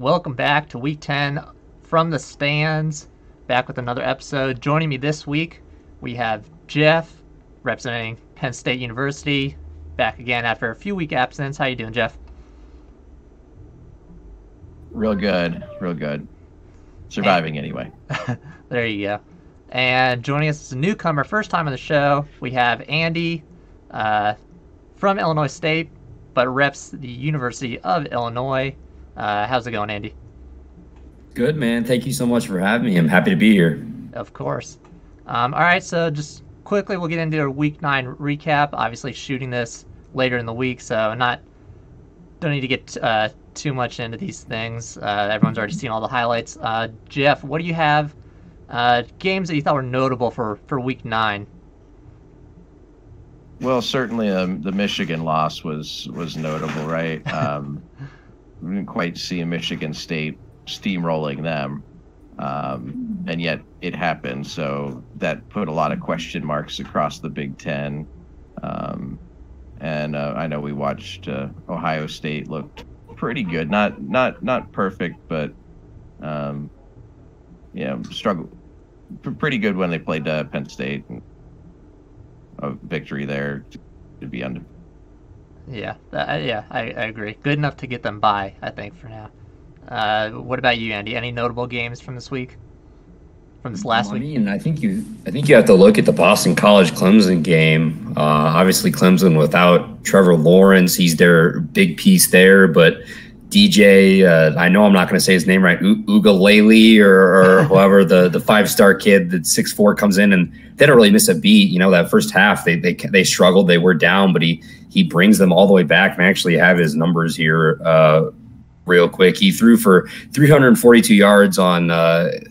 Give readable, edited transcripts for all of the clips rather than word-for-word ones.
welcome back to Week 10 from the stands, back with another episode. Joining me this week, we have Geoff, representing Penn State University, back again after a few week absence. How you doing, Geoff? Real good, real good. Surviving anyway. There you go. And joining us as a newcomer, first time on the show, we have Andy from Illinois State, but reps the University of Illinois. How's it going, Andy? Good, man. Thank you so much for having me. I'm happy to be here. Of course. All right, so just quickly, we'll get into a Week 9 recap. Obviously, shooting this later in the week, so don't need to get too much into these things. Everyone's already seen all the highlights. Geoff, what do you have? Games that you thought were notable for Week 9? Well, certainly the Michigan loss was notable, right? We didn't quite see Michigan State steamrolling them, and yet it happened. So that put a lot of question marks across the Big Ten. And I know we watched Ohio State looked pretty good, not perfect, but struggled pretty good when they played Penn State. And a victory there to be under. Yeah, I agree. Good enough to get them by, I think, for now. What about you, Andy? Any notable games from this week? From this last week? I mean, I think you have to look at the Boston College Clemson game. Obviously, Clemson without Trevor Lawrence, he's their big piece there. But DJ, I know I'm not going to say his name right, Ugalele or whoever, the 5-star kid that 6'4" comes in, and they don't really miss a beat. You know, that first half they struggled, they were down, but he brings them all the way back. And I actually have his numbers here real quick. He threw for 342 yards on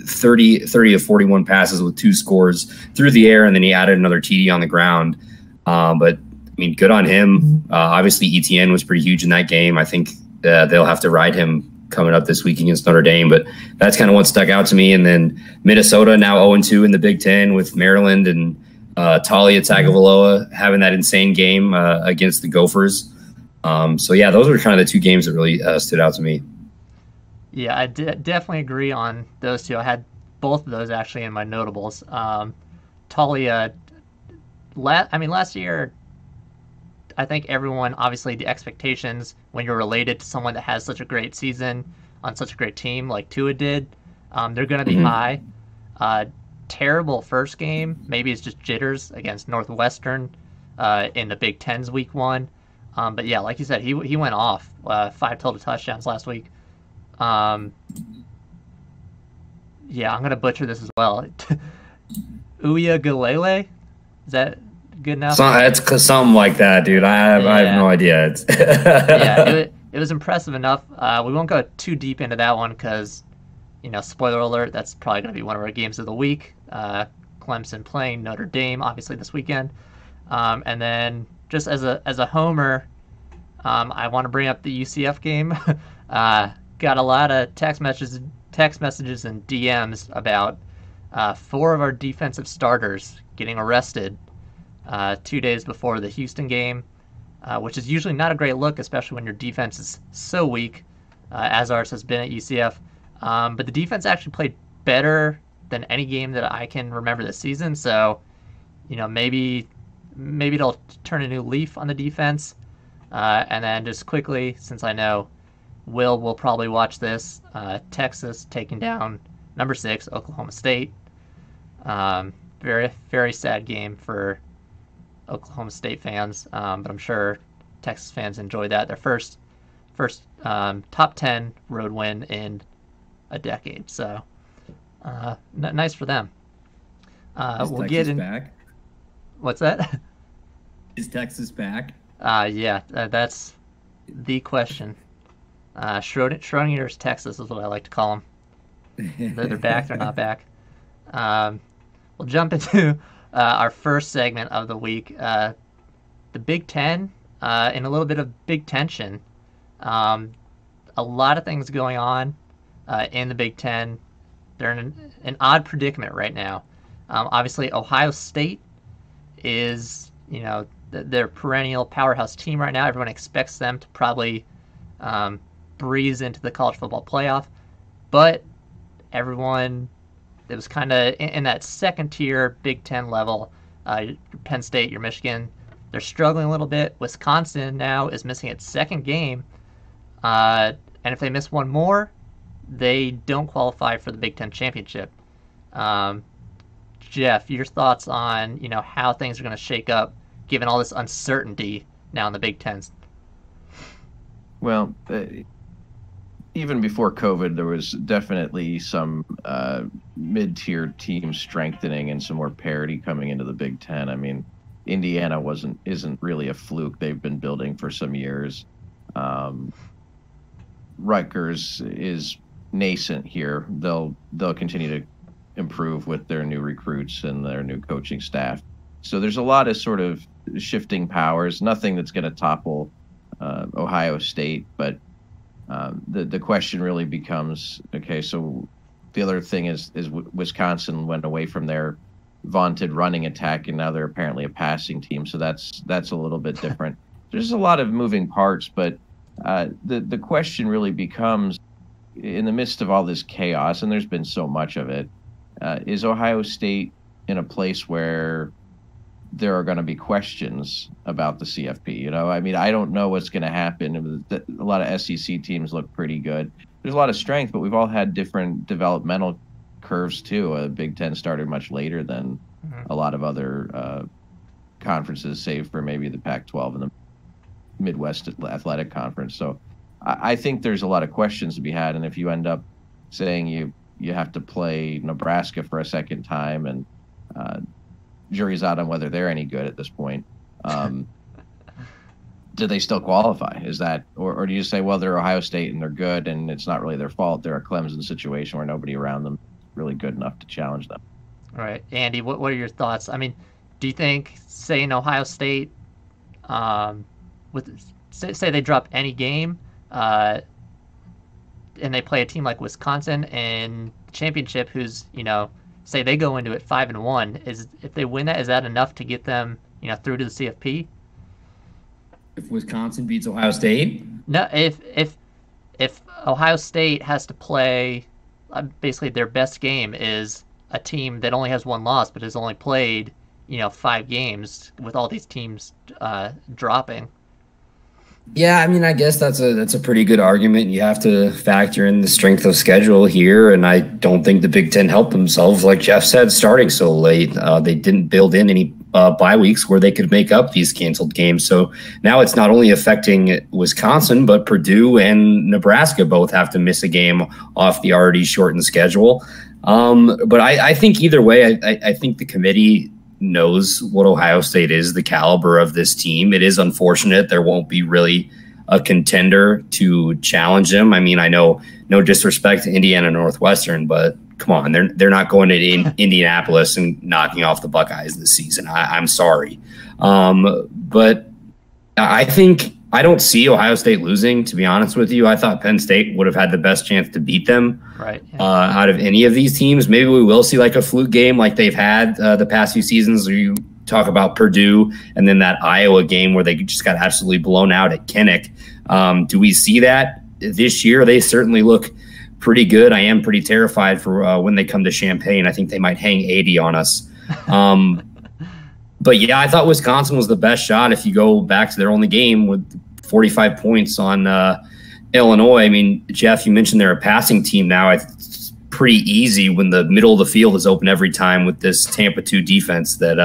30 of 41 passes with 2 scores through the air, and then he added another TD on the ground. But I mean, good on him. Obviously, ETN was pretty huge in that game. I think they'll have to ride him coming up this week against Notre Dame, but that's kind of what stuck out to me. And then Minnesota now 0-2 in the Big Ten with Maryland and Talia Tagovailoa having that insane game against the Gophers. So yeah, those were kind of the 2 games that really stood out to me. Yeah, I definitely agree on those 2. I had both of those actually in my notables. Talia, last year, I think everyone, obviously the expectations when you're related to someone that has such a great season on such a great team like Tua did, they're going to be high. Terrible first game. Maybe it's just jitters against Northwestern in the Big Ten's Week 1. But yeah, like you said, he went off 5 total touchdowns last week. Yeah, I'm going to butcher this as well. Uyagalele? Is that good enough? It's something like that, dude. I have no idea. Yeah, it was impressive enough. We won't go too deep into that one because, spoiler alert, that's probably going to be one of our games of the week. Clemson playing Notre Dame, obviously, this weekend. And then just as a homer, I want to bring up the UCF game. Got a lot of text messages and DMs about 4 of our defensive starters getting arrested 2 days before the Houston game, which is usually not a great look, especially when your defense is so weak, as ours has been at UCF. But the defense actually played better than any game that I can remember this season. So, maybe it'll turn a new leaf on the defense. And then just quickly, since I know Will probably watch this, Texas taking down number 6, Oklahoma State. Very, very sad game for Oklahoma State fans, but I'm sure Texas fans enjoyed that. Their first top 10 road win in a decade. So nice for them. We'll get in. Back? What's that? Is Texas back? Yeah, that's the question. Schrodinger's Texas is what I like to call them. They're back. They're not back. We'll jump into our first segment of the week, the Big Ten, and a little bit of big tension. A lot of things going on in the Big Ten. They're in an odd predicament right now. Obviously, Ohio State is, their perennial powerhouse team right now. Everyone expects them to probably breeze into the college football playoff. But everyone, it was kind of in that second tier Big Ten level. Penn State, your Michigan, they're struggling a little bit. Wisconsin now is missing its second game. And if they miss one more, they don't qualify for the Big Ten championship. Geoff, your thoughts on how things are going to shake up given all this uncertainty now in the Big Ten? Well, even before COVID, there was definitely some mid-tier teams strengthening and some more parity coming into the Big Ten. I mean, Indiana isn't really a fluke. They've been building for some years. Rutgers is nascent here. They'll continue to improve with their new recruits and their new coaching staff. So there's a lot of sort of shifting powers. Nothing that's going to topple Ohio State, but the question really becomes, okay, so the other thing is Wisconsin went away from their vaunted running attack, and now they're apparently a passing team. So that's a little bit different. There's a lot of moving parts, but the question really becomes, in the midst of all this chaos, and there's been so much of it, is Ohio State in a place where there are going to be questions about the CFP? I mean, I don't know what's going to happen. A lot of SEC teams look pretty good. There's a lot of strength, but we've all had different developmental curves too. Big Ten started much later than a lot of other conferences, save for maybe the Pac-12 and the Midwest Athletic Conference. So I think there's a lot of questions to be had, and if you end up saying you have to play Nebraska for a second time, and jury's out on whether they're any good at this point, do they still qualify? Is that, or do you say, well, they're Ohio State and they're good and it's not really their fault, they're a Clemson situation where nobody around them is really good enough to challenge them? All right, Andy, what are your thoughts? I mean, do you think, say in Ohio State, say they drop any game, and they play a team like Wisconsin in championship, who's say they go into it 5-1, if they win that, is that enough to get them through to the CFP? If Wisconsin beats Ohio State? No, if Ohio State has to play, basically their best game is a team that only has one loss but has only played 5 games, with all these teams dropping. Yeah, I mean, I guess that's a pretty good argument. You have to factor in the strength of schedule here, and I don't think the Big Ten helped themselves, like Geoff said, starting so late. They didn't build in any bye weeks where they could make up these canceled games. So now it's not only affecting Wisconsin, but Purdue and Nebraska both have to miss a game off the already shortened schedule. But I think either way, I think the committee knows what Ohio State is, the caliber of this team. It is unfortunate there won't be really a contender to challenge them. I mean, I know, no disrespect to Indiana Northwestern, but come on, they're not going to Indianapolis and knocking off the Buckeyes this season. I'm sorry. But I don't see Ohio State losing, to be honest with you. I thought Penn State would have had the best chance to beat them out of any of these teams. Maybe we will see like a fluke game like they've had the past few seasons, where you talk about Purdue and then that Iowa game where they just got absolutely blown out at Kinnick. Do we see that this year? They certainly look pretty good. I am pretty terrified for when they come to Champaign. I think they might hang 80 on us. But yeah, I thought Wisconsin was the best shot. If you go back to their only game with 45 points on Illinois. I mean, Geoff, you mentioned they're a passing team now. It's pretty easy when the middle of the field is open every time with this Tampa 2 defense that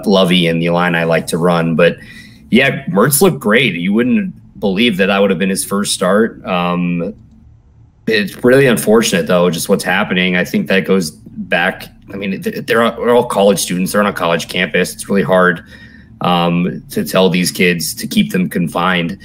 Lovey and the Illini like to run. But yeah, Mertz looked great. You wouldn't believe that would have been his first start. It's really unfortunate, though, just what's happening. I think that goes back. I mean, they're all college students. They're on a college campus. It's really hard to tell these kids to keep them confined,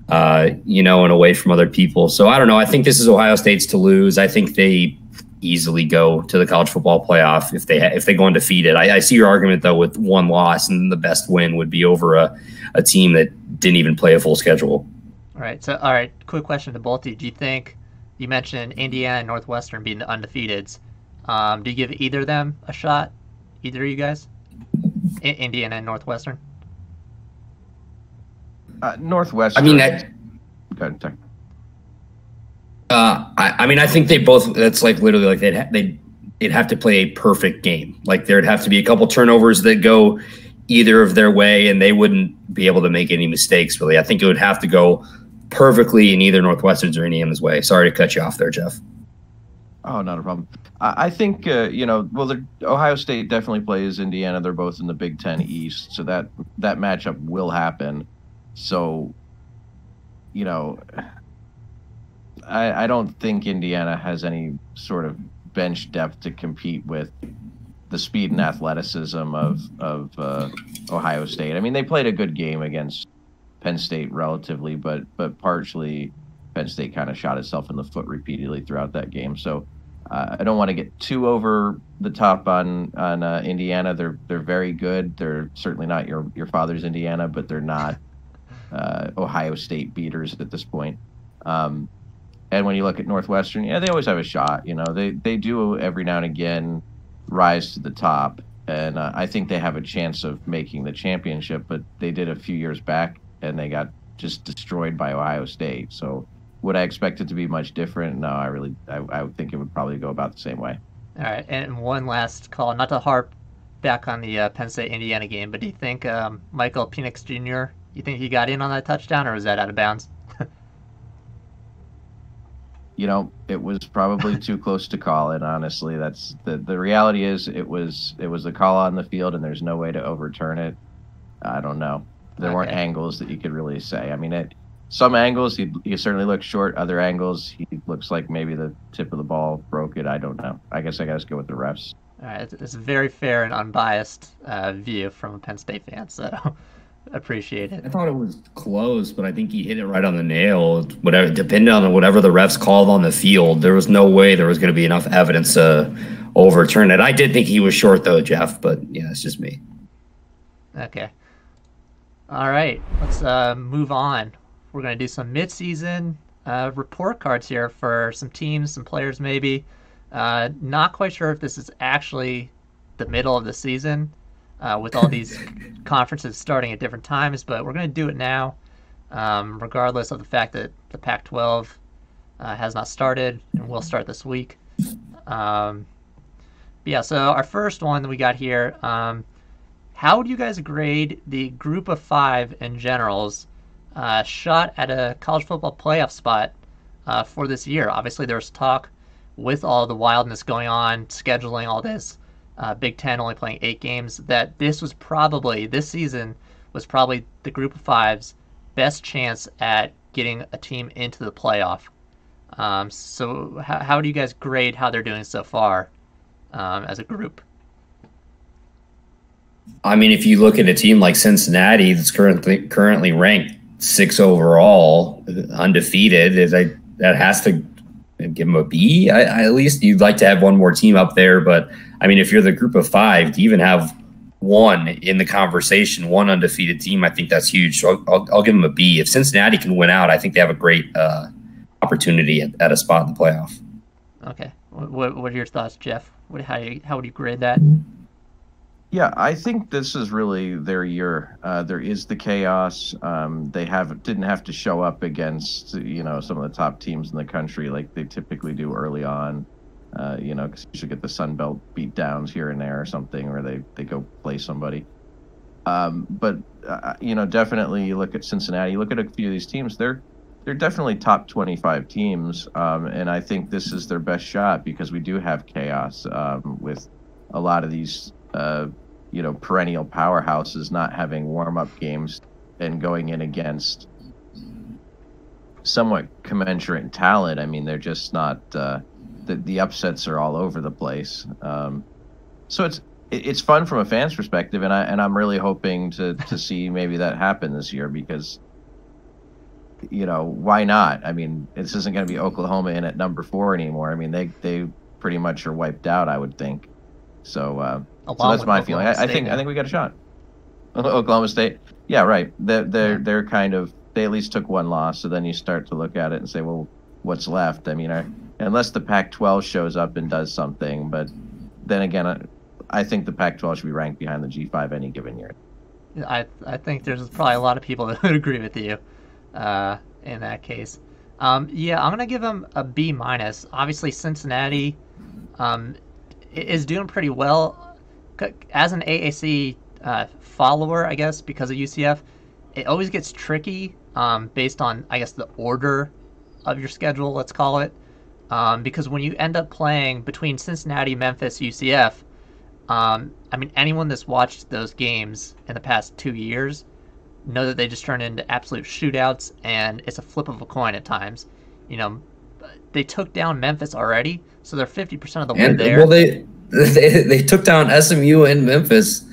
and away from other people. So I don't know. I think this is Ohio State's to lose. I think they easily go to the college football playoff if they go undefeated. I see your argument, though, with one loss, and the best win would be over a team that didn't even play a full schedule. All right. Quick question to both of you. Do you think, you mentioned Indiana and Northwestern being the undefeateds, do you give either of them a shot? Either of you guys? Indiana and Northwestern? Northwestern. I mean, go ahead, I mean, I think they both. That's like literally like they'd have to play a perfect game. Like there'd have to be a couple turnovers that go either of their way, and they wouldn't be able to make any mistakes. Really, I think it would have to go perfectly in either Northwestern's or Indiana's way. Sorry to cut you off there, Geoff. Oh, not a problem. I think Ohio State definitely plays Indiana. They're both in the Big Ten East, so that matchup will happen. So, I don't think Indiana has any sort of bench depth to compete with the speed and athleticism of Ohio State. I mean, they played a good game against Penn State relatively, but partially Penn State kind of shot itself in the foot repeatedly throughout that game. So I don't want to get too over the top on Indiana. They're very good. They're certainly not your father's Indiana, but they're not Ohio State beaters at this point. And when you look at Northwestern, yeah, they always have a shot. They do every now and again rise to the top, and I think they have a chance of making the championship. But they did a few years back, and they got just destroyed by Ohio State. So would I expect it to be much different? No, I would think it would probably go about the same way. All right, and one last call, not to harp back on the Penn State-Indiana game, but do you think Michael Penix Jr., you think he got in on that touchdown, or was that out of bounds? It was probably too close to call it, honestly. That's the reality is it was a call on the field, and there's no way to overturn it. I don't know. There weren't angles that you could really say. I mean, some angles, he certainly looks short. Other angles, he looks like maybe the tip of the ball broke it. I don't know. I guess I got to go with the refs. All right, it's a very fair and unbiased view from a Penn State fan, so appreciate it. I thought it was close, but I think he hit it right on the nail. Whatever, depending on whatever the refs called on the field, there was no way there was going to be enough evidence to overturn it. I did think he was short, though, Geoff, but yeah, it's just me. Okay. All right, let's move on. We're going to do some mid-season report cards here for some teams, some players maybe. Not quite sure if this is actually the middle of the season with all these conferences starting at different times, but we're going to do it now, regardless of the fact that the Pac-12 has not started and will start this week. Yeah, so our first one that we got here, how would you guys grade the group of 5 in generals shot at a college football playoff spot for this year? Obviously, there's talk with all the wildness going on, scheduling all this, Big Ten only playing 8 games, that this season was probably the group of 5's best chance at getting a team into the playoff. So how do you guys grade how they're doing so far as a group? I mean, if you look at a team like Cincinnati that's currently ranked 6 overall, undefeated, that has to give them a B. At least you'd like to have one more team up there. But, I mean, if you're the group of 5, to even have one in the conversation, one undefeated team, I think that's huge. So I'll give them a B. If Cincinnati can win out, I think they have a great opportunity at a spot in the playoff. Okay. What are your thoughts, Geoff? How would you grade that? Yeah, I think this is really their year. There is the chaos. They didn't have to show up against some of the top teams in the country like they typically do early on. Because you should get the Sun Belt beat downs here and there or something, or they go play somebody. But definitely you look at Cincinnati. You look at a few of these teams. They're definitely top 25 teams, and I think this is their best shot because we do have chaos with a lot of these. Perennial powerhouses not having warm-up games and going in against somewhat commensurate talent. I mean, they're just not the upsets are all over the place. So it's fun from a fan's perspective, and I'm really hoping to see maybe that happen this year because why not? I mean, this isn't going to be Oklahoma in at number 4 anymore. I mean, they pretty much are wiped out, I would think. So that's my feeling. I think we got a shot. Oklahoma State, yeah, right. They're kind of, they at least took one loss. So then you start to look at it and say, well, what's left? I mean, unless the Pac-12 shows up and does something, but then again, I think the Pac-12 should be ranked behind the G5 any given year. I think there's probably a lot of people that would agree with you in that case. Yeah, I'm gonna give them a B minus. Obviously, Cincinnati is doing pretty well. As an AAC follower, I guess, because of UCF, it always gets tricky based on, I guess, the order of your schedule, let's call it. Because when you end up playing between Cincinnati, Memphis, UCF, I mean, anyone that's watched those games in the past 2 years know that they just turn into absolute shootouts, and it's a flip of a coin at times. You know, they took down Memphis already, so they're 50% of the way there. Well, they took down SMU and Memphis.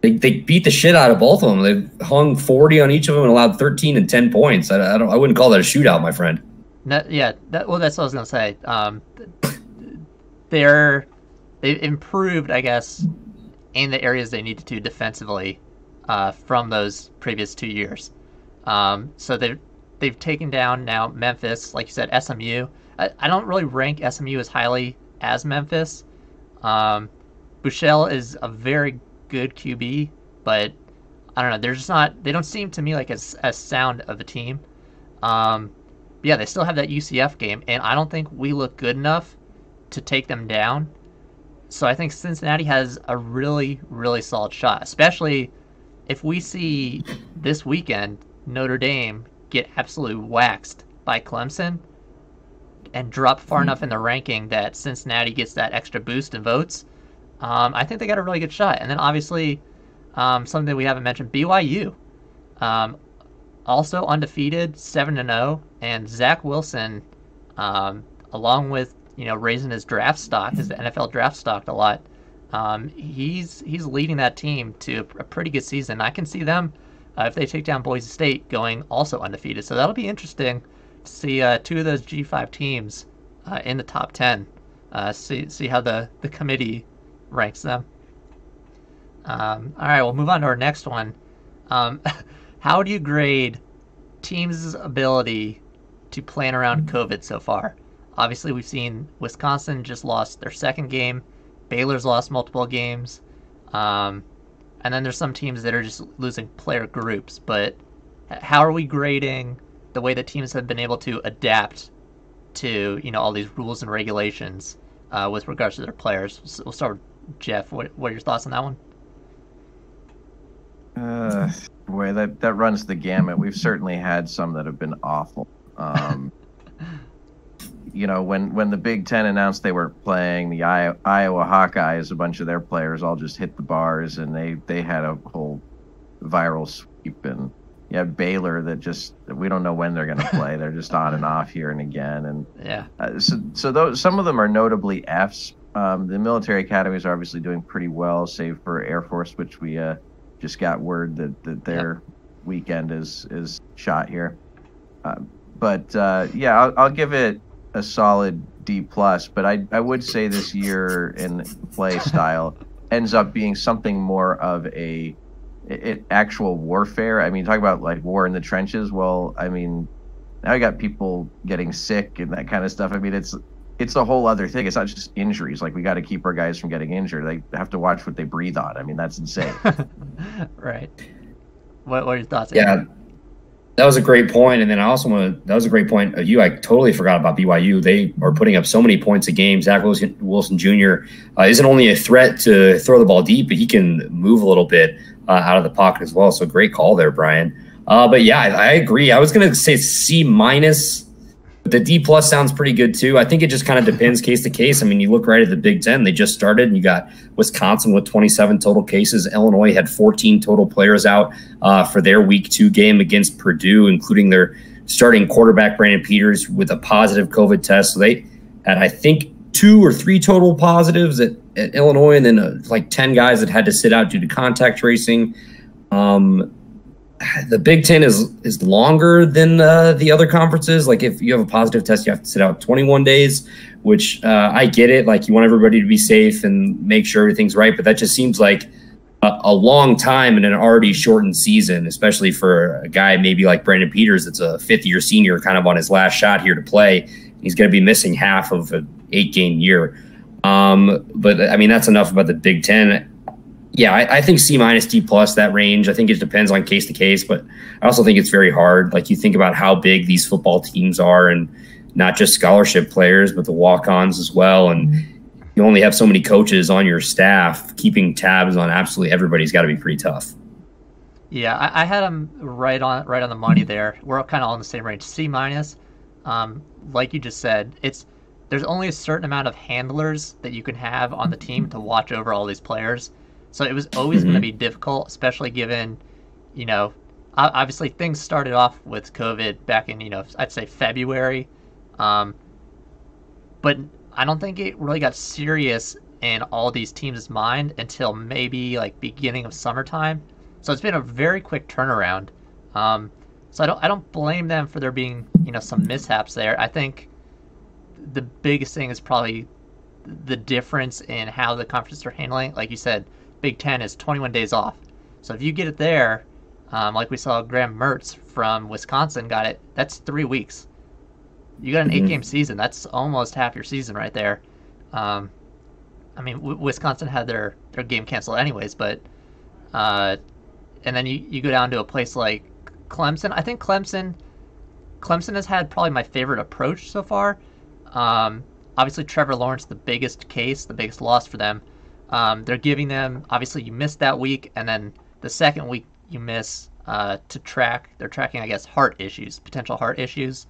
They beat the shit out of both of them. They hung 40 on each of them and allowed 13 and 10 points. I wouldn't call that a shootout, my friend. No, yeah, well, that's what I was gonna say. They've improved, I guess, in the areas they needed to defensively from those previous 2 years. So they've taken down now Memphis, like you said, SMU. I don't really rank SMU as highly as Memphis. Buechele is a very good QB, but I don't know. They're just not. They don't seem to me like as sound of a team. Yeah, they still have that UCF game, and I don't think we look good enough to take them down. So I think Cincinnati has a really, really solid shot, especially if we see this weekend Notre Dame get absolutely waxed by Clemson and drop far enough in the ranking that Cincinnati gets that extra boost in votes. I think they got a really good shot. And then obviously something we haven't mentioned, BYU. Also undefeated, 7-0, and Zach Wilson, along with raising his draft stock, his NFL draft stock a lot. He's leading that team to a pretty good season. I can see them if they take down Boise State going also undefeated. So that'll be interesting to see two of those G5 teams in the top 10. See how the committee ranks them. All right, we'll move on to our next one. How do you grade teams' ability to plan around COVID so far? Obviously, we've seen Wisconsin just lost their second game. Baylor's lost multiple games. And then there's some teams that are just losing player groups. But how are we grading the way that teams have been able to adapt to all these rules and regulations with regards to their players? So we'll start with Geoff. What are your thoughts on that one? Boy, that runs the gamut. We've certainly had some that have been awful. When the Big Ten announced they weren't playing, the Iowa Hawkeyes, a bunch of their players all just hit the bars, and they had a whole viral sweep. And you have Baylor that just, we don't know when they're going to play. They're just on and off here and again. And yeah, so those, some of them are notably Fs. The military academies are obviously doing pretty well, save for Air Force, which we just got word that their weekend is shot here. I'll give it a solid D+, but I would say this year in play style ends up being something more of an actual warfare. I mean, talk about like war in the trenches. Well, I mean, now you got people getting sick and that kind of stuff. I mean, it's a whole other thing. It's not just injuries. Like, we got to keep our guys from getting injured. They have to watch what they breathe on. I mean, that's insane. Right. What are your thoughts? Yeah. Andrew? That was a great point. And then that was a great point of you. I totally forgot about BYU. They are putting up so many points a game. Zach Wilson Jr. Isn't only a threat to throw the ball deep, but he can move a little bit out of the pocket as well. So great call there, Brian. But yeah, I agree. I was going to say C-, but the D+ sounds pretty good too. I think it just kind of depends case to case. I mean, you look right at the Big Ten, they just started, and you got Wisconsin with 27 total cases. Illinois had 14 total players out for their Week 2 game against Purdue, including their starting quarterback, Brandon Peters, with a positive COVID test. So they had, I think, 2 or 3 total positives at Illinois, and then like 10 guys that had to sit out due to contact tracing. The Big Ten is longer than the other conferences. Like, if you have a positive test, you have to sit out 21 days, which I get it. Like, you want everybody to be safe and make sure everything's right. But that just seems like a long time in an already shortened season, especially for a guy maybe like Brandon Peters that's a fifth-year senior kind of on his last shot here to play. He's going to be missing half of an 8-game year. But, I mean, that's enough about the Big Ten. Yeah, I think C minus D plus, that range. I think it depends on case to case, but I also think it's very hard. Like, you think about how big these football teams are, and not just scholarship players, but the walk-ons as well. And you only have so many coaches on your staff. Keeping tabs on absolutely everybody's got to be pretty tough. Yeah, I had them right on the money there. We're kind of all in the same range. C minus, like you just said, there's only a certain amount of handlers that you can have on the team to watch over all these players. So it was always going to be difficult, especially given, obviously things started off with COVID back in, I'd say February. But I don't think it really got serious in all these teams' mind until maybe like beginning of summertime. So it's been a very quick turnaround. So I don't blame them for there being, some mishaps there. I think the biggest thing is probably the difference in how the conferences are handling. Like you said, Big Ten is 21 days off. So if you get it there, like we saw Graham Mertz from Wisconsin got it, that's 3 weeks. You got an 8-game season. That's almost half your season right there. Wisconsin had their game canceled anyways, but and then you go down to a place like Clemson. I think Clemson has had probably my favorite approach so far. Obviously, Trevor Lawrence, the biggest loss for them. They're giving them, obviously, you missed that week, and then the second week you miss they're tracking, I guess, potential heart issues,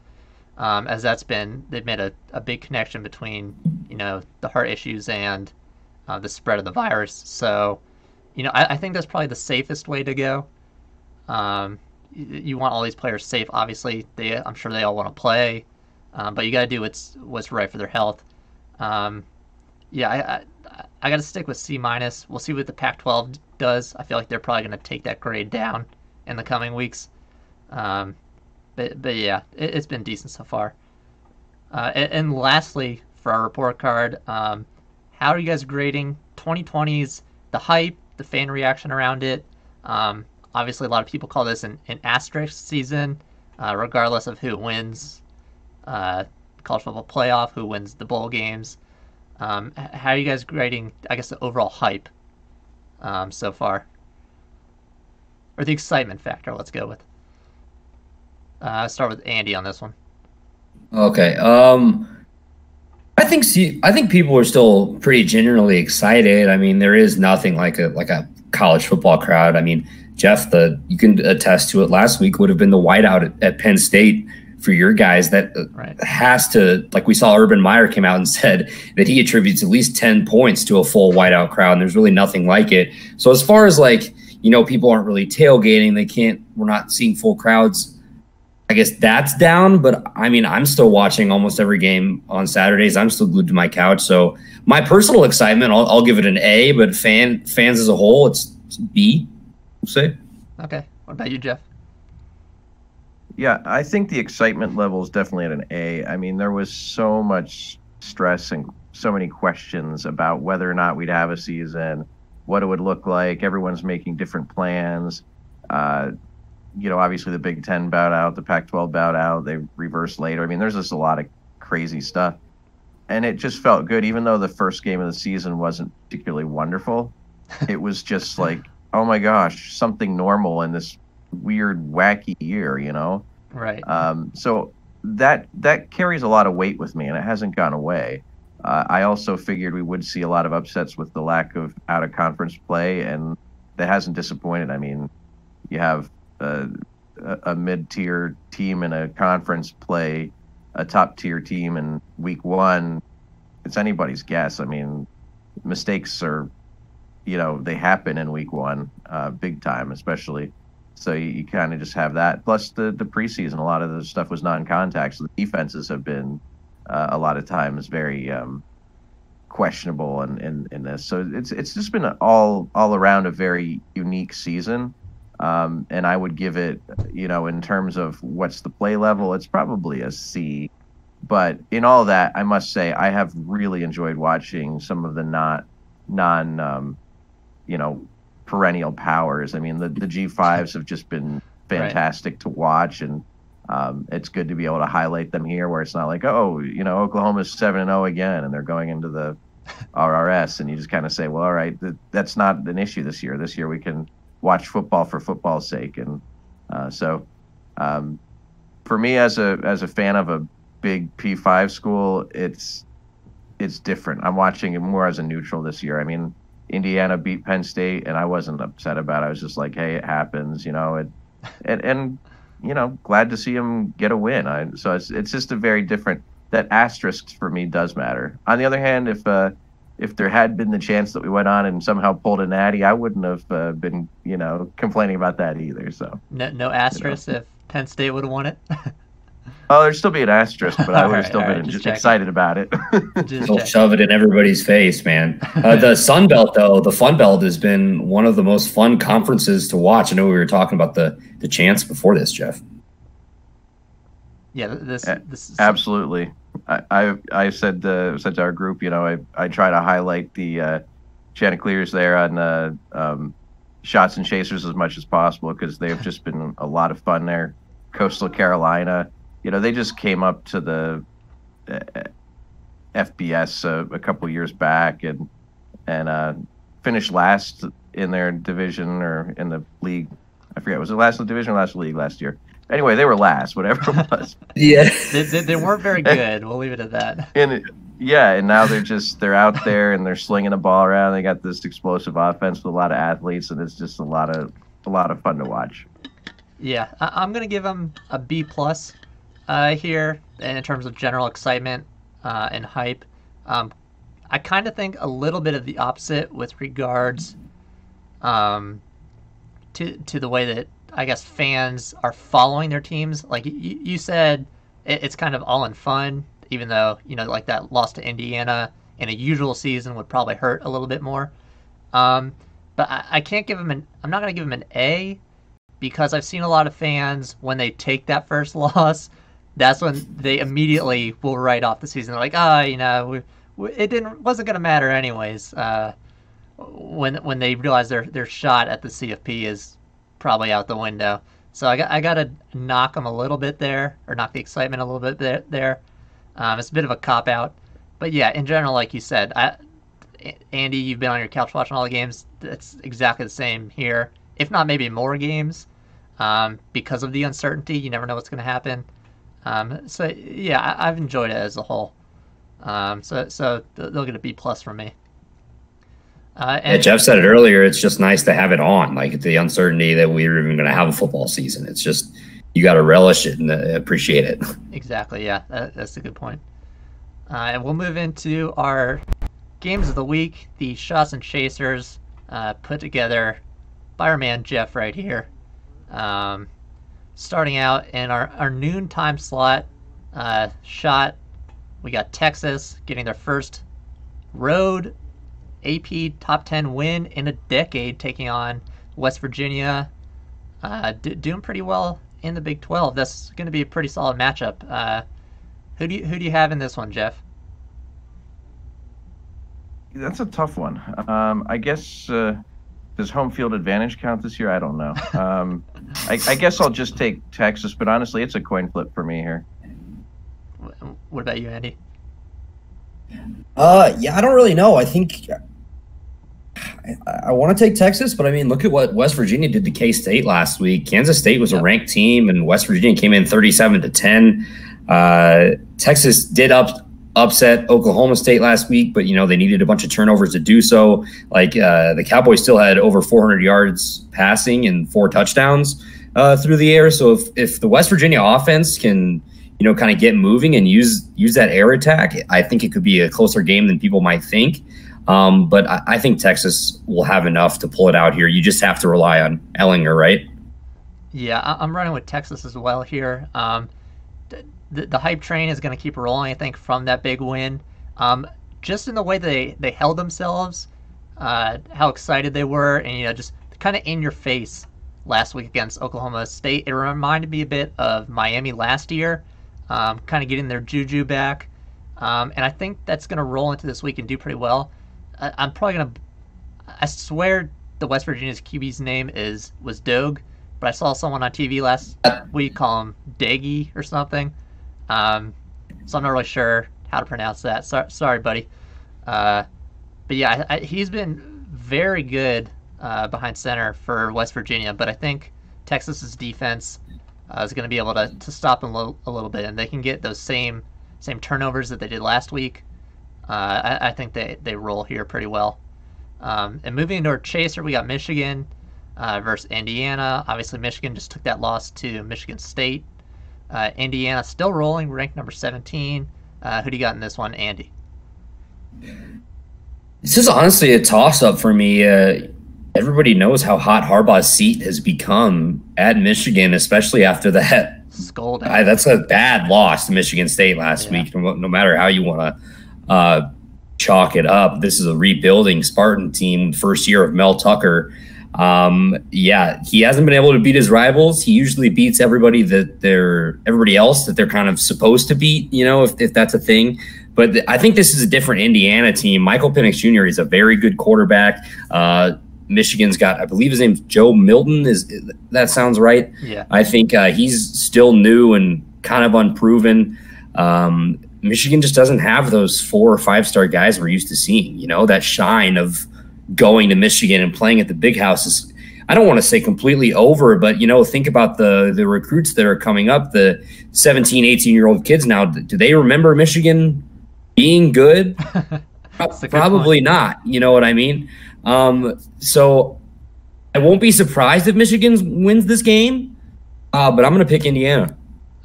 as they've made a big connection between, the heart issues and the spread of the virus. So, I think that's probably the safest way to go. You want all these players safe, obviously. I'm sure they all want to play, but you got to do what's right for their health. I got to stick with C minus. We'll see what the Pac-12 does. I feel like they're probably going to take that grade down in the coming weeks. But yeah, it's been decent so far. And lastly, for our report card, how are you guys grading 2020's, the hype, the fan reaction around it? Obviously, a lot of people call this an asterisk season, regardless of who wins college football playoff, who wins the bowl games. How are you guys grading, I guess, the overall hype so far? Or the excitement factor, let's go with. I'll start with Andy on this one. Okay. I think people are still pretty genuinely excited. I mean, there is nothing like a college football crowd. I mean, Geoff, you can attest to it, last week would have been the whiteout at Penn State for your guys. That has to, like, we saw Urban Meyer came out and said that he attributes at least 10 points to a full whiteout crowd, and there's really nothing like it. So as far as, like, people aren't really tailgating, we're not seeing full crowds, I guess that's down. But I mean, I'm still watching almost every game on Saturdays. I'm still glued to my couch. So my personal excitement, I'll give it an A, but fans as a whole, it's B, we'll say. Okay. What about you, Geoff? Yeah, I think the excitement level is definitely at an A. I mean, there was so much stress and so many questions about whether or not we'd have a season, what it would look like. Everyone's making different plans. Obviously the Big Ten bowed out, the Pac-12 bowed out, they reversed later. I mean, there's just a lot of crazy stuff. And it just felt good, even though the first game of the season wasn't particularly wonderful. It was just like, oh my gosh, something normal in this weird, wacky year, Right. So that carries a lot of weight with me, and it hasn't gone away. I also figured we would see a lot of upsets with the lack of out-of-conference play, and that hasn't disappointed. I mean, you have a mid-tier team in a conference play a top-tier team in week one. It's anybody's guess. I mean, mistakes are, they happen in week one, big time, especially. So you kind of just have that. Plus the preseason, a lot of the stuff was non-contact. So the defenses have been a lot of times very questionable in this. So it's just been all around a very unique season. And I would give it, in terms of what's the play level, it's probably a C. But in all that, I must say I have really enjoyed watching some of the non perennial powers. I mean, the G5s have just been fantastic to watch, and it's good to be able to highlight them here, where it's not like, Oklahoma's 7-0 again, and they're going into the RRS, and you just kind of say, well, all right, that's not an issue this year. This year we can watch football for football's sake, and so for me as a fan of a big P5 school, it's different. I'm watching it more as a neutral this year. I mean, Indiana beat Penn State, and I wasn't upset about it. I was just like, hey, it happens, and glad to see him get a win. So it's just a very different. That asterisk for me does matter. On the other hand, if there had been the chance that we went on and somehow pulled a natty, I wouldn't have been complaining about that either. So no asterisk if Penn State would have won it. Oh, there'd still be an asterisk, but I would have still been just excited about it. Don't shove it in everybody's face, man. The Sun Belt, though, the Fun Belt has been one of the most fun conferences to watch. I know we were talking about the chants before this, Geoff. Yeah, this is... Absolutely. I said to our group, I try to highlight the Chanticleers there on Shots and Chasers as much as possible because they've just been a lot of fun there. Coastal Carolina, they just came up to the FBS a couple years back and finished last in their division or in the league. I forget, was it last in the division or last league last year? Anyway, they were last, whatever it was. Yeah, they weren't very good. We'll leave it at that. And now they're out there and they're slinging the ball around. They got this explosive offense with a lot of athletes, and it's just a lot of fun to watch. Yeah, I'm gonna give them a B+ here in terms of general excitement and hype. I kind of think a little bit of the opposite with regards to the way that I guess fans are following their teams. Like you said, it's kind of all in fun, even though like that loss to Indiana in a usual season would probably hurt a little bit more. But I can't give them I'm not gonna give them an A. Because I've seen a lot of fans, when they take that first loss, that's when they immediately will write off the season. They're like, it wasn't going to matter anyways. When they realize their shot at the CFP is probably out the window. So I got to knock them a little bit there, or knock the excitement a little bit there. It's a bit of a cop-out. But yeah, in general, like you said, Andy, you've been on your couch watching all the games. It's exactly the same here. If not maybe more games, because of the uncertainty. You never know what's going to happen. So yeah, I've enjoyed it as a whole. So they'll get a B+ from me. And Geoff said it earlier. It's just nice to have it on, like the uncertainty that we're even going to have a football season. It's just you got to relish it and appreciate it. Exactly. Yeah, that's a good point. And we'll move into our games of the week. The Shots and Chasers put together by our man Geoff right here. Starting out in our noon time slot shot, we got Texas getting their first road AP top 10 win in a decade, taking on West Virginia, doing pretty well in the Big 12. That's going to be a pretty solid matchup. Who do you have in this one, Geoff? That's a tough one. I guess does home field advantage count this year? I don't know. I guess I'll just take Texas, but honestly, it's a coin flip for me here. What about you, Andy? Yeah, I don't really know. I think I want to take Texas, but I mean, look at what West Virginia did to K-State last week. Kansas State was a ranked team, and West Virginia came in 37-10. Texas did upset Oklahoma State last week, but they needed a bunch of turnovers to do so. Like the Cowboys still had over 400 yards passing and 4 touchdowns through the air. So if the West Virginia offense can kind of get moving and use that air attack, I think it could be a closer game than people might think. But I think Texas will have enough to pull it out here. You just have to rely on Ellinger, right? Yeah, I'm running with Texas as well here. The hype train is going to keep rolling, I think, from that big win. Just in the way they held themselves, how excited they were, and just kind of in your face last week against Oklahoma State. It reminded me a bit of Miami last year, kind of getting their juju back. And I think that's going to roll into this week and do pretty well. I'm probably going to... I swear the West Virginia's QB's name was Doeg, but I saw someone on TV last week call him Daggy or something. So I'm not really sure how to pronounce that. Sorry, buddy. But yeah, he's been very good behind center for West Virginia, but I think Texas's defense is going to be able to stop them a little bit, and they can get those same turnovers that they did last week. I think they roll here pretty well. And moving into our chaser, we got Michigan versus Indiana. Obviously, Michigan just took that loss to Michigan State. Indiana still rolling, ranked number 17. Who do you got in this one, Andy? This is honestly a toss-up for me. Everybody knows how hot Harbaugh's seat has become at Michigan, especially after that. Scold. That's a bad loss to Michigan State last week. No matter how you want to chalk it up, this is a rebuilding Spartan team, first year of Mel Tucker. Yeah, he hasn't been able to beat his rivals. He usually beats everybody else that they're kind of supposed to beat, if that's a thing. But I think this is a different Indiana team. Michael Penix Jr. is a very good quarterback. Michigan's got, I believe his name's Joe Milton. That sounds right? Yeah. I think he's still new and kind of unproven. Michigan just doesn't have those 4 or 5-star guys we're used to seeing. That shine of going to Michigan and playing at the big house is, I don't want to say completely over, but think about the recruits that are coming up, the 17, 18-year-old kids now. Do they remember Michigan being good? Probably not. You know what I mean? So I won't be surprised if Michigan wins this game, but I'm going to pick Indiana.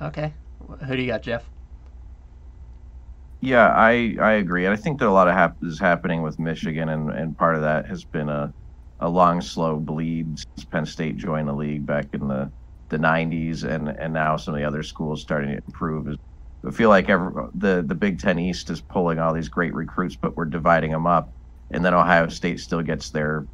Okay. Who do you got, Geoff? Yeah, I agree. And I think that a lot of is happening with Michigan, and part of that has been a long, slow bleed since Penn State joined the league back in the 90s, and now some of the other schools starting to improve. I feel like the Big Ten East is pulling all these great recruits, but we're dividing them up, and then Ohio State still gets their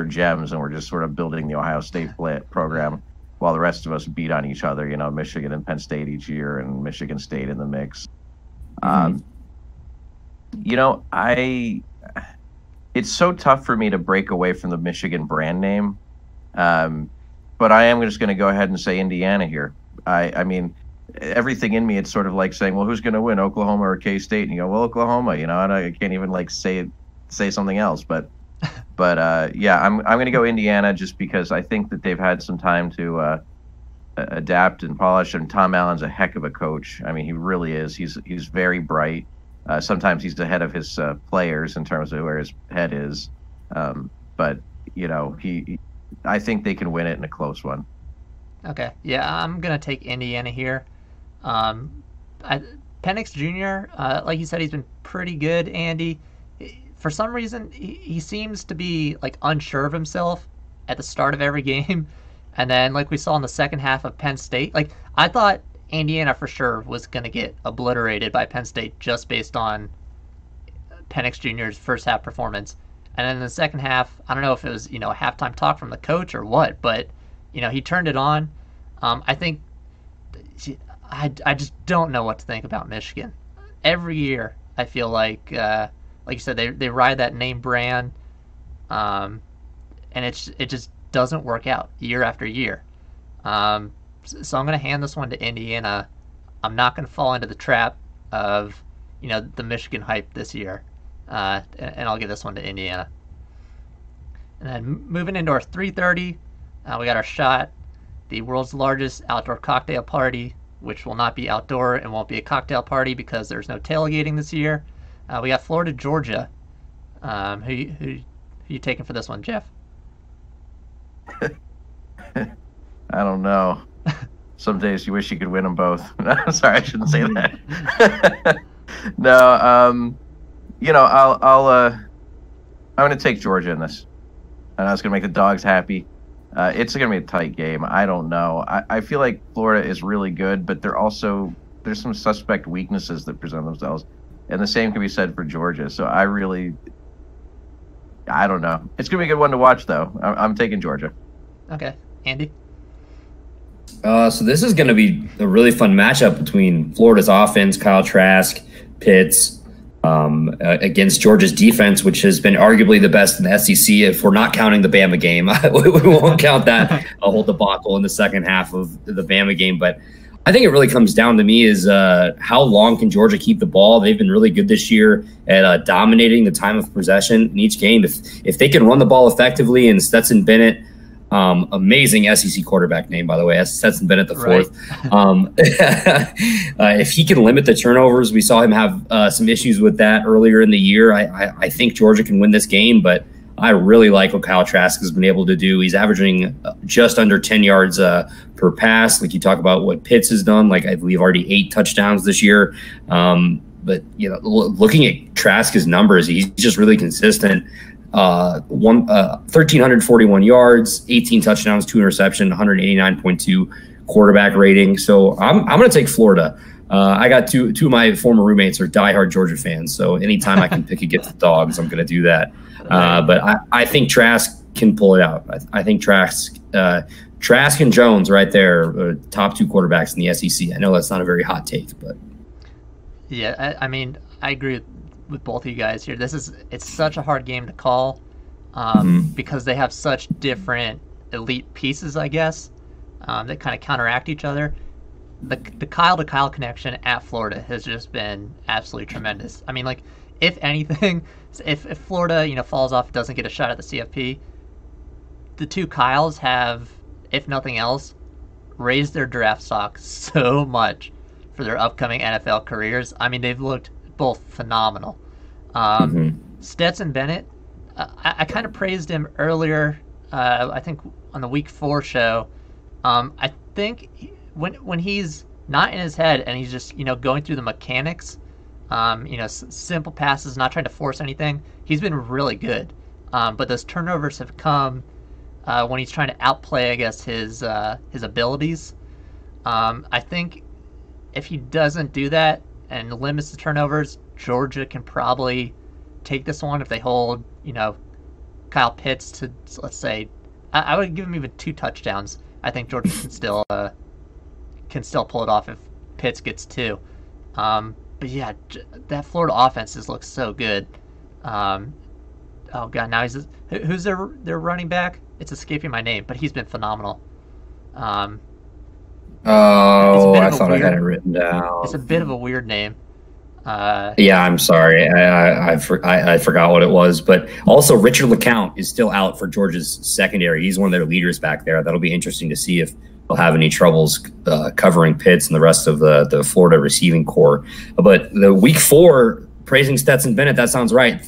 gems, and we're just sort of building the Ohio State program while the rest of us beat on each other, Michigan and Penn State each year, and Michigan State in the mix. Mm-hmm. It's so tough for me to break away from the Michigan brand name, but I am just going to go ahead and say Indiana here. I mean, everything in me, it's sort of like saying, well, who's going to win, Oklahoma or K-State? And you go, well, Oklahoma, and I can't even say something else. But yeah, I'm going to go Indiana just because I think that they've had some time to adapt and polish. And Tom Allen's a heck of a coach. I mean, he really is. He's very bright. Sometimes he's ahead of his players in terms of where his head is. But I think they can win it in a close one. Okay. Yeah, I'm going to take Indiana here. Penix Jr., like you said, he's been pretty good, Andy. For some reason, he seems to be unsure of himself at the start of every game. And then like we saw in the second half of Penn State, I thought Indiana for sure was going to get obliterated by Penn State just based on Penix Jr.'s first half performance. And then in the second half, I don't know if it was, a halftime talk from the coach or what, but, he turned it on. I think I just don't know what to think about Michigan. Every year, I feel like you said, they ride that name brand, and it just doesn't work out year after year. So I'm going to hand this one to Indiana. I'm not going to fall into the trap of, the Michigan hype this year. And I'll give this one to Indiana. And then moving into our 3:30, we got our shot, the world's largest outdoor cocktail party, which will not be outdoor and won't be a cocktail party because there's no tailgating this year. We got Florida, Georgia. Who you taking for this one, Geoff? I don't know. Some days you wish you could win them both. Sorry, I shouldn't say that. No, I'm going to take Georgia in this, and I was going to make the dogs happy. It's going to be a tight game. I don't know. I feel like Florida is really good, but there's some suspect weaknesses that present themselves, and the same can be said for Georgia. So I don't know. It's going to be a good one to watch, though. I'm taking Georgia. Okay, Andy. So this is going to be a really fun matchup between Florida's offense, Kyle Trask, Pitts, against Georgia's defense, which has been arguably the best in the SEC if we're not counting the Bama game. We won't count that a whole debacle in the second half of the Bama game. But I think it really comes down to me is how long can Georgia keep the ball? They've been really good this year at dominating the time of possession in each game. If they can run the ball effectively, and Stetson Bennett, amazing SEC quarterback name, by the way, Stetson Bennett the fourth. Right. If he can limit the turnovers, we saw him have some issues with that earlier in the year. I think Georgia can win this game, but I really like what Kyle Trask has been able to do. He's averaging just under 10 yards per pass. Like you talk about what Pitts has done, like I believe already 8 touchdowns this year. But looking at Trask's numbers, he's just really consistent. 1,341 yards, 18 touchdowns, 2 interceptions, 189.2 quarterback rating. So I'm going to take Florida. I got two of my former roommates are diehard Georgia fans, so anytime I can pick against the Dogs, I'm going to do that. But I think Trask can pull it out. I think Trask and Jones right there are top 2 quarterbacks in the SEC. I know that's not a very hot take, but yeah, I mean, I agree with both of you guys here. It's such a hard game to call because they have such different elite pieces, I guess, that kind of counteract each other. The Kyle to Kyle connection at Florida has just been absolutely tremendous. I mean, like, if anything, if Florida, falls off, doesn't get a shot at the CFP, the 2 Kyles have, if nothing else, raised their draft stock so much for their upcoming NFL careers. I mean, they've looked both phenomenal. Stetson Bennett, I kind of praised him earlier, I think on the Week 4 show. I think when he's not in his head and he's just, going through the mechanics, simple passes, not trying to force anything, he's been really good. But those turnovers have come when he's trying to outplay, I guess, his abilities. I think if he doesn't do that and limits the turnovers, Georgia can probably take this one if they hold, Kyle Pitts to, let's say, I would give him even 2 touchdowns. I think Georgia can still pull it off if Pitts gets 2. But yeah, that Florida offense looks so good. Oh god, now who's their running back? It's escaping my name, but he's been phenomenal. I thought I had it written down. It's a bit of a weird name. Yeah, I'm sorry. I forgot what it was. But also, Richard LeCount is still out for Georgia's secondary. He's one of their leaders back there. That'll be interesting to see if they'll have any troubles covering Pitts and the rest of the Florida receiving core. But the Week 4, praising Stetson Bennett, that sounds right.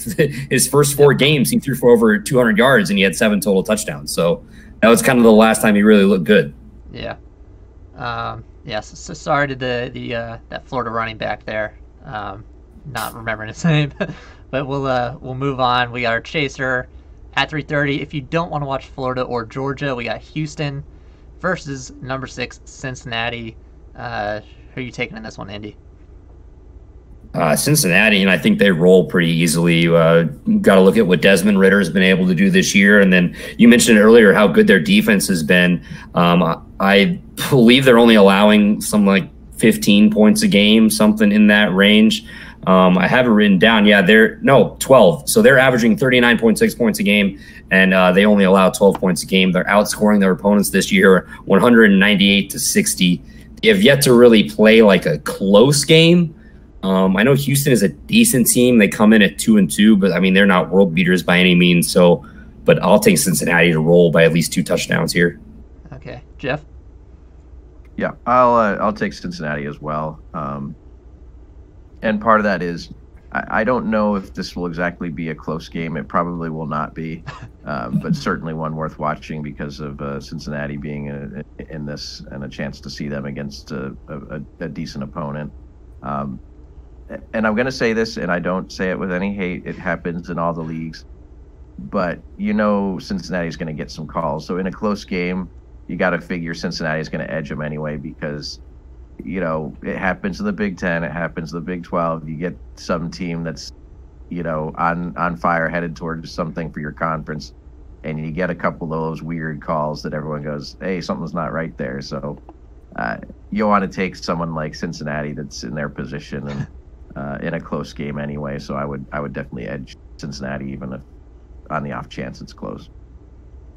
His first 4 games, he threw for over 200 yards, and he had 7 total touchdowns. So that was kind of the last time he really looked good. Yeah. So sorry to that Florida running back there. Not remembering his name, but we'll move on. We got our chaser at 3:30. If you don't want to watch Florida or Georgia, we got Houston versus number 6 Cincinnati. Who are you taking in this one, Andy? Cincinnati, and I think they roll pretty easily. Got to look at what Desmond Ridder has been able to do this year, and then you mentioned earlier how good their defense has been. I believe they're only allowing some like 15 points a game, something in that range. I have it written down. Yeah, 12. So they're averaging 39.6 points a game, and they only allow 12 points a game. They're outscoring their opponents this year 198-60. They have yet to really play like a close game. I know Houston is a decent team. They come in at 2-2, but I mean, they're not world beaters by any means. So, but I'll take Cincinnati to roll by at least 2 touchdowns here. Okay, Geoff? Yeah, I'll take Cincinnati as well. And part of that is I don't know if this will exactly be a close game. It probably will not be, but certainly one worth watching because of Cincinnati being in this and a chance to see them against a decent opponent. And I'm going to say this, and I don't say it with any hate. It happens in all the leagues. But Cincinnati's going to get some calls. So in a close game, you got to figure Cincinnati's going to edge them anyway because, it happens in the Big Ten. It happens in the Big 12. You get some team that's, on fire headed towards something for your conference, and you get a couple of those weird calls that everyone goes, hey, something's not right there. So you want to take someone like Cincinnati that's in their position and in a close game anyway. So I would definitely edge Cincinnati even if on the off chance it's close.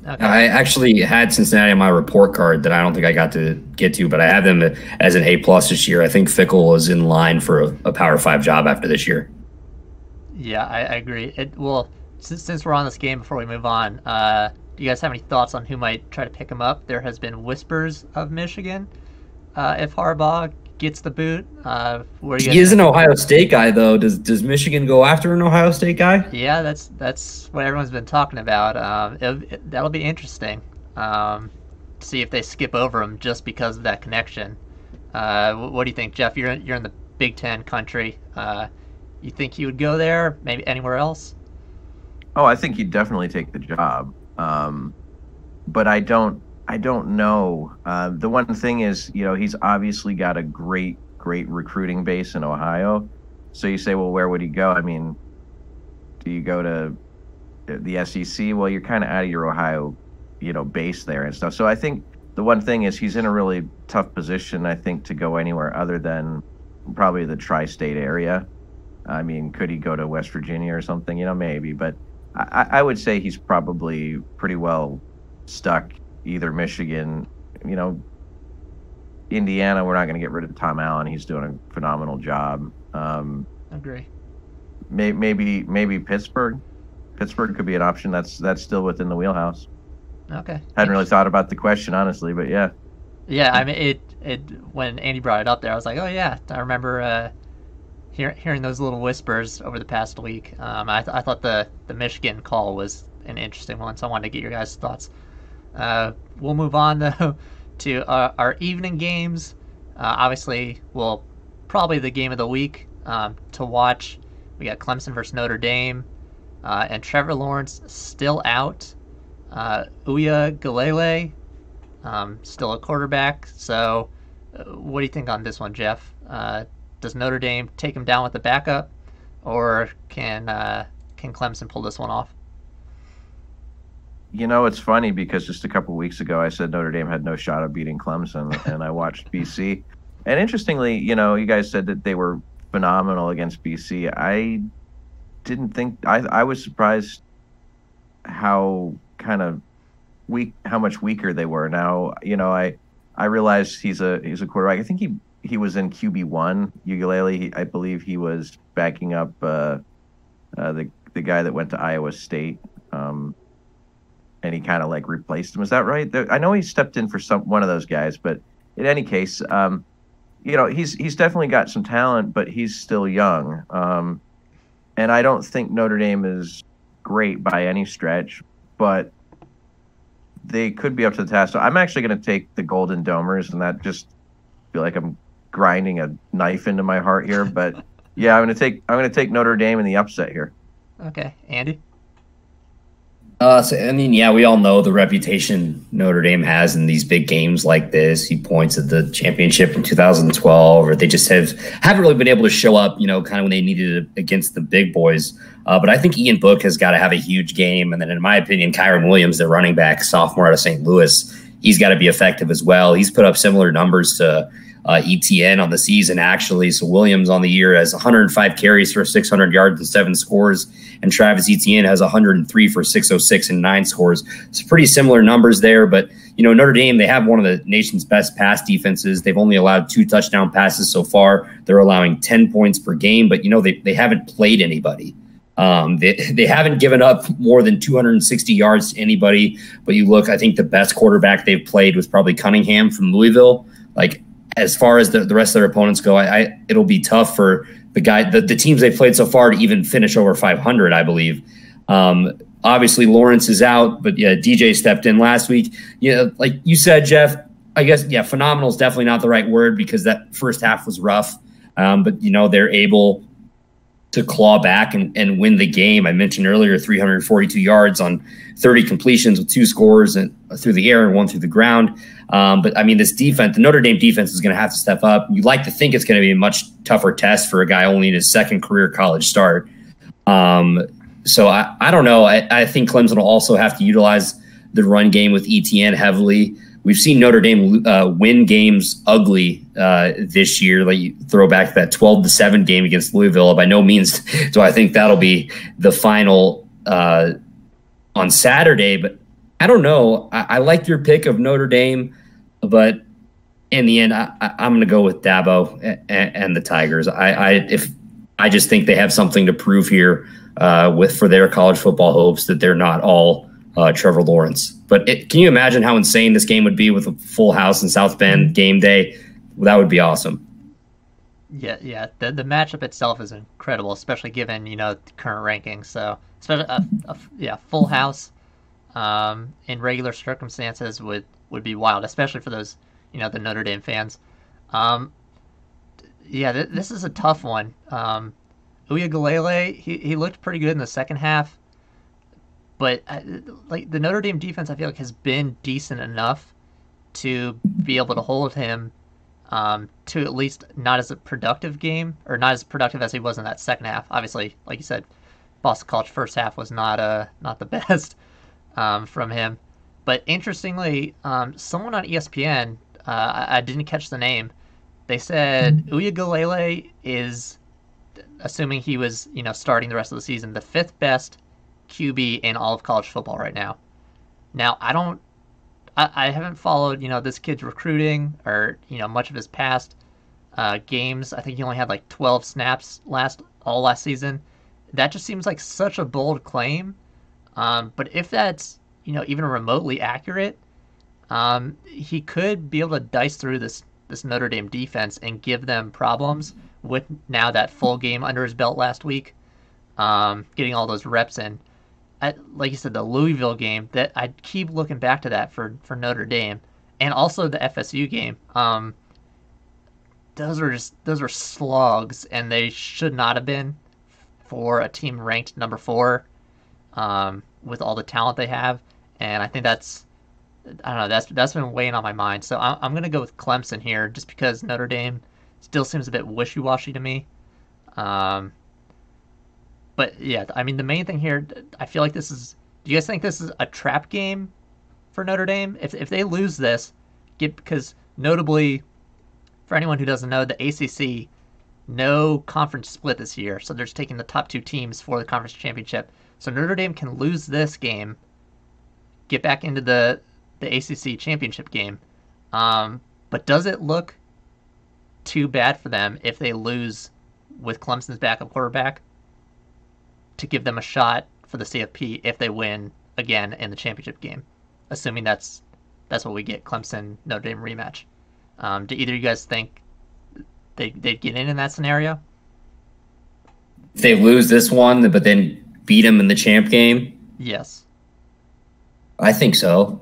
Okay. I actually had Cincinnati on my report card that I don't think I got to get to, but I have them as an A+ this year. I think Fickle is in line for a Power 5 job after this year. Yeah, I agree. Well, since we're on this game, before we move on, do you guys have any thoughts on who might try to pick him up? There has been whispers of Michigan. If Harbaugh gets the boot, he is an Ohio State guy, though. Does Michigan go after an Ohio State guy? Yeah, that's what everyone's been talking about. That'll be interesting. See if they skip over him just because of that connection. What do you think, Geoff? You're in the Big Ten country. You think he would go there? Maybe anywhere else? Oh, I think he'd definitely take the job. But I don't know. The one thing is, he's obviously got a great recruiting base in Ohio. So you say, well, where would he go? I mean, do you go to the SEC? Well, you're kind of out of your Ohio, base there and stuff. So I think the one thing is he's in a really tough position, I think, to go anywhere other than probably the tri-state area. I mean, could he go to West Virginia or something? Maybe. But I would say he's probably pretty well stuck either Michigan, Indiana. We're not going to get rid of Tom Allen. He's doing a phenomenal job. Agree. Maybe Pittsburgh. Pittsburgh could be an option. That's still within the wheelhouse. Okay. Hadn't really thought about the question, honestly, but yeah. Yeah, I mean, it when Andy brought it up there, I was like, oh yeah, I remember hearing those little whispers over the past week. I thought the Michigan call was an interesting one, so I wanted to get your guys' thoughts. We'll move on though to our evening games. Obviously, probably the game of the week to watch. We got Clemson versus Notre Dame, and Trevor Lawrence still out. Uya Galele still a quarterback. So, what do you think on this one, Geoff? Does Notre Dame take him down with the backup, or can Clemson pull this one off? It's funny because just a couple weeks ago I said Notre Dame had no shot of beating Clemson, and I watched BC. And interestingly, you guys said that they were phenomenal against BC. I didn't think I was surprised how kind of weak, how much weaker they were. Now, I realized he's a quarterback. I think he was in QB1. Ukulele, I believe he was backing up the guy that went to Iowa State. And he kind of replaced him. Is that right? I know he stepped in for one of those guys, but in any case, he's definitely got some talent, but he's still young. And I don't think Notre Dame is great by any stretch, but they could be up to the task. So I'm actually going to take the Golden Domers, and that just feel like I'm grinding a knife into my heart here. But yeah, I'm going to take Notre Dame in the upset here. Okay, Andy. We all know the reputation Notre Dame has in these big games like this. He points at the championship in 2012, or they just haven't really been able to show up, kind of when they needed it against the big boys. But I think Ian Book has got to have a huge game. And then, in my opinion, Kyron Williams, the running back, sophomore out of St. Louis, he's got to be effective as well. He's put up similar numbers to ETN on the season, actually. So Williams on the year has 105 carries for 600 yards and 7 scores. And Travis Etienne has 103 for 606 and 9 scores. It's pretty similar numbers there. But, Notre Dame, they have one of the nation's best pass defenses. They've only allowed 2 touchdown passes so far. They're allowing 10 points per game. But, they haven't played anybody. They haven't given up more than 260 yards to anybody. But you look, I think the best quarterback they've played was probably Cunningham from Louisville. As far as the rest of their opponents go, it'll be tough for the teams they've played so far to even finish over 500, I believe. Obviously, Lawrence is out, but yeah, DJ stepped in last week. Like you said, Geoff, I guess, phenomenal is definitely not the right word because that first half was rough. But, they're able to claw back and win the game. I mentioned earlier 342 yards on 30 completions with 2 scores and through the air and 1 through the ground. But I mean, this defense, the Notre Dame defense is going to have to step up. You like to think it's going to be a much tougher test for a guy only in his second career college start. So I don't know. I think Clemson will also have to utilize the run game with ETN heavily. We've seen Notre Dame win games ugly this year. Like you throw back that 12-7 game against Louisville. By no means do I think that'll be the final on Saturday. But I don't know. I like your pick of Notre Dame, but in the end, I'm going to go with Dabo and the Tigers. I just think they have something to prove here for their college football hopes, that they're not all Trevor Lawrence. But can you imagine how insane this game would be with a full house in South Bend game day? That would be awesome. Yeah. The matchup itself is incredible, especially given the current rankings. So, especially full house in regular circumstances would be wild, especially for those the Notre Dame fans. This is a tough one. Uiagalelei, he looked pretty good in the second half, but the Notre Dame defense, I feel like, has been decent enough to be able to hold him to at least not as a productive game, or not as productive as he was in that second half. Obviously, like you said, Boston College first half was not the best from him. But interestingly, someone on ESPN, I didn't catch the name, they said Uiagalelei is, assuming he was starting the rest of the season, the 5th best QB in all of college football right now. Now, I haven't followed this kid's recruiting or much of his past games. I think he only had like 12 snaps last season. That just seems like such a bold claim. But if that's even remotely accurate, he could be able to dice through this Notre Dame defense and give them problems with now that full game under his belt last week, getting all those reps in. Like you said, the Louisville game, that I keep looking back to that for Notre Dame, and also the FSU game. Those are slogs, and they should not have been for a team ranked number 4, with all the talent they have. And I think that's been weighing on my mind. So I'm gonna go with Clemson here, just because Notre Dame still seems a bit wishy-washy to me. But yeah, I mean, the main thing here, I feel like do you guys think this is a trap game for Notre Dame? If they lose this, because notably, for anyone who doesn't know, the ACC, no conference split this year, so they're just taking the top 2 teams for the conference championship. So Notre Dame can lose this game, get back into the ACC championship game. But does it look too bad for them if they lose with Clemson's backup quarterback to give them a shot for the CFP if they win again in the championship game, assuming that's what we get, Clemson Notre Dame rematch? Do either of you guys think they'd get in that scenario? If they lose this one but then beat them in the champ game? Yes. I think so.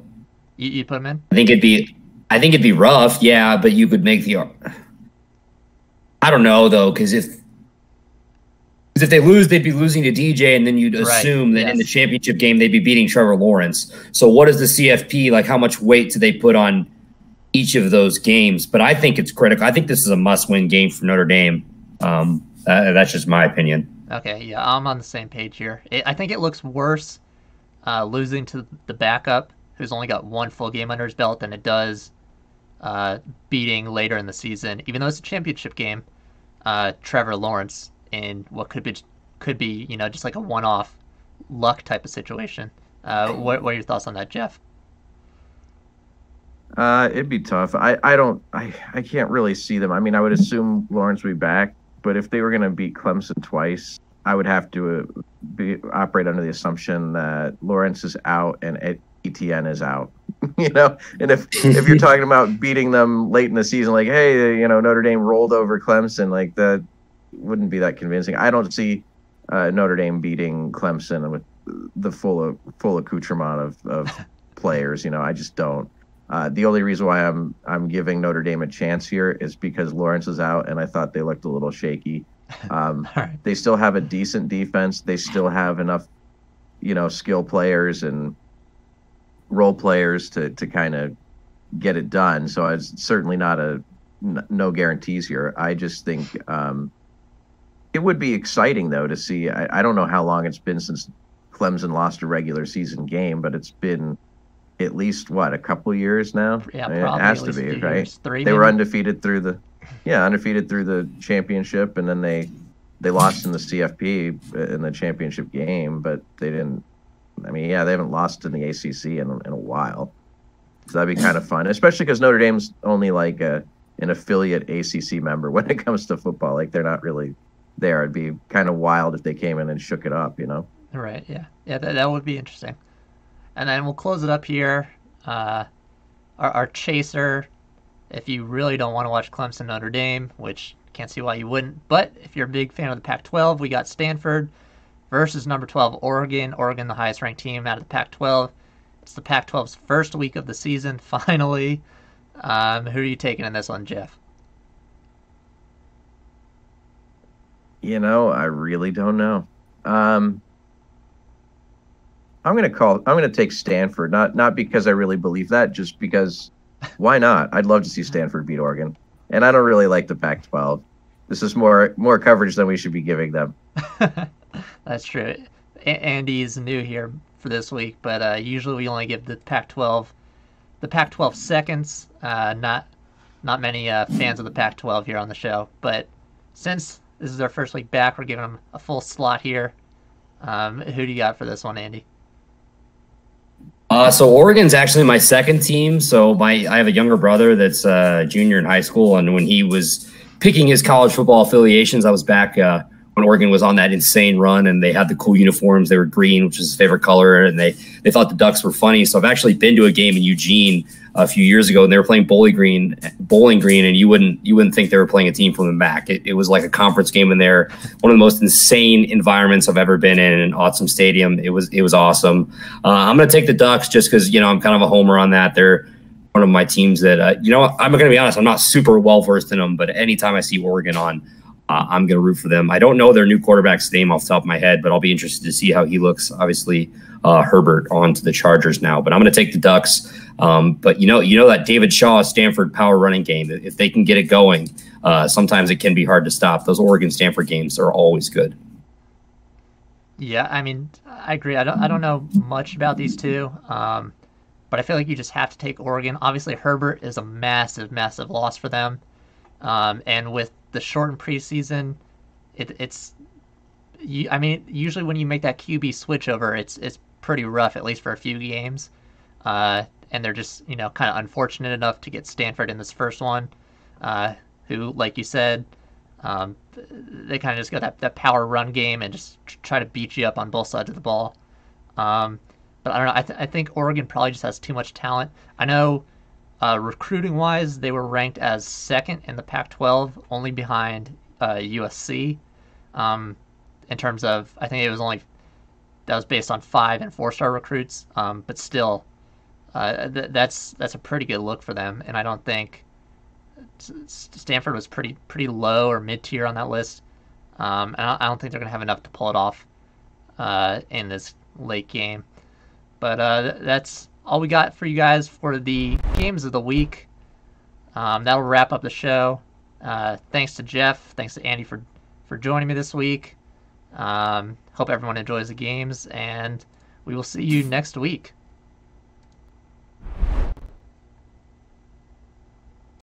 You put them in? I think it'd be rough, yeah, but you could make the. I don't know though, because if they lose, they'd be losing to DJ, and then you'd assume that in the championship game they'd be beating Trevor Lawrence. So what is the CFP like? How much weight do they put on each of those games? But I think it's critical. I think this is a must-win game for Notre Dame. That's just my opinion. Okay, yeah, I'm on the same page here. I think it looks worse losing to the backup, who's only got 1 full game under his belt, than it does beating later in the season, even though it's a championship game, Trevor Lawrence in what could be just like a one-off luck type of situation. What are your thoughts on that, Geoff? It'd be tough. I can't really see them. I mean, I would assume Lawrence would be back, but if they were going to beat Clemson twice, I would have to operate under the assumption that Lawrence is out and Etienne is out. And if you're talking about beating them late in the season, like, hey, Notre Dame rolled over Clemson, like, that wouldn't be that convincing. I don't see Notre Dame beating Clemson with the full accoutrement of players. I just don't. The only reason why I'm giving Notre Dame a chance here is because Lawrence is out, and I thought they looked a little shaky. Right. They still have a decent defense. They still have enough, skill players and role players to kind of get it done. So it's certainly not no guarantees here. I just think it would be exciting, though, to see. I don't know how long it's been since Clemson lost a regular season game, but it's been at least, a couple years now? Yeah, I mean, probably it has to be, right? 3, they were undefeated through the championship, and then they lost in the CFP in the championship game, but they didn't I mean, yeah, they haven't lost in the ACC in a while. So that'd be kind of fun, especially because Notre Dame's only like an affiliate ACC member when it comes to football. Like, they're not really there. It'd be kind of wild if they came in and shook it up, you know? Right, yeah. Yeah, that would be interesting. And then we'll close it up here. Our chaser, if you really don't want to watch Clemson Notre Dame, which can't see why you wouldn't, but if you're a big fan of the Pac-12, we got Stanford versus number 12 Oregon. Oregon, the highest ranked team out of the Pac-12. It's the Pac-12's first week of the season, finally. Who are you taking in this one, Geoff? You know, I really don't know. I'm gonna take Stanford, not because I really believe that, just because why not? I'd love to see Stanford beat Oregon. And I don't really like the Pac-12. This is more coverage than we should be giving them. That's true. Andy's new here for this week, but usually we only give the Pac-12 seconds. Not many fans of the Pac-12 here on the show, but since this is our first week back, we're giving them a full slot here. Who do you got for this one, Andy? So Oregon's actually my second team. So I have a younger brother that's a junior in high school, and when he was picking his college football affiliations, I was back when Oregon was on that insane run, and they had the cool uniforms. They were green, which is his favorite color, and they thought the Ducks were funny. So I've actually been to a game in Eugene a few years ago, and they were playing Bowling Green, and you wouldn't think they were playing a team from the MAC. It was like a conference game in there. One of the most insane environments I've ever been in an Autzen Stadium. It was awesome. I'm going to take the Ducks just because I'm kind of a homer on that. They're one of my teams that I'm going to be honest. I'm not super well versed in them, but anytime I see Oregon on, I'm going to root for them. I don't know their new quarterback's name off the top of my head, but I'll be interested to see how he looks. Obviously, Herbert on to the Chargers now, but I'm going to take the Ducks. But you know that David Shaw Stanford power running game, if they can get it going, sometimes it can be hard to stop. Those Oregon Stanford games are always good. Yeah, I mean, I agree. I don't know much about these two, but I feel like you just have to take Oregon. Obviously, Herbert is a massive, massive loss for them, and with the shortened preseason, I mean, usually when you make that QB switchover, it's pretty rough, at least for a few games. And they're just, kind of unfortunate enough to get Stanford in this first one, who, like you said, they kind of just got that power run game and just try to beat you up on both sides of the ball. But I don't know. I think Oregon probably just has too much talent. I know recruiting-wise, they were ranked as second in the Pac-12, only behind USC. In terms of, I think that was based on 5 and 4-star recruits, but still, that's a pretty good look for them. And I don't think Stanford was pretty low or mid-tier on that list. And I don't think they're going to have enough to pull it off in this late game. But that's all we got for you guys for the games of the week. That'll wrap up the show. Thanks to Geoff. Thanks to Andy for joining me this week. Hope everyone enjoys the games, and we will see you next week.